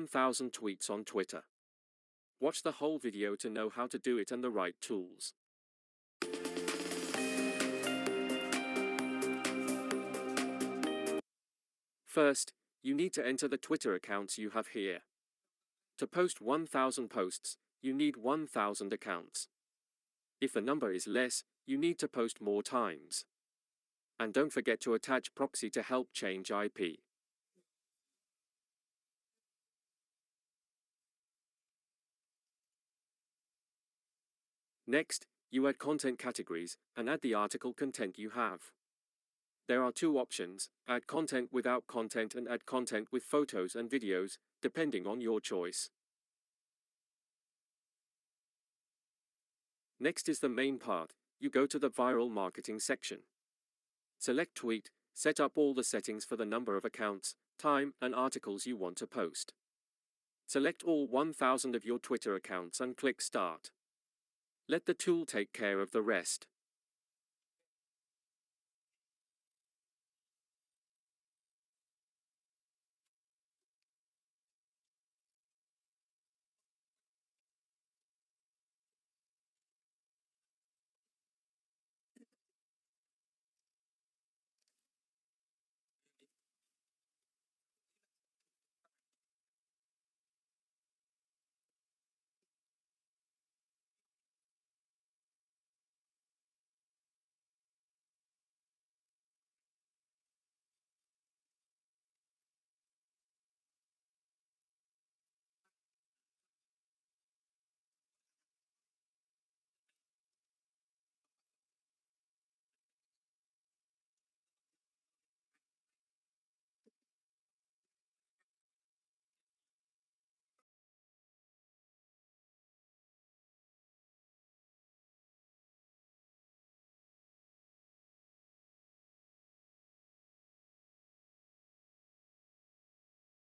1,000 tweets on Twitter. Watch the whole video to know how to do it and the right tools. First, you need to enter the Twitter accounts you have here. To post 1,000 posts, you need 1,000 accounts. If the number is less, you need to post more times. And don't forget to attach proxy to help change IP. Next, you add content categories and add the article content you have. There are two options: add content without content and add content with photos and videos, depending on your choice. Next is the main part. You go to the viral marketing section. Select Tweet, set up all the settings for the number of accounts, time, and articles you want to post. Select all 1,000 of your Twitter accounts and click Start. Let the tool take care of the rest.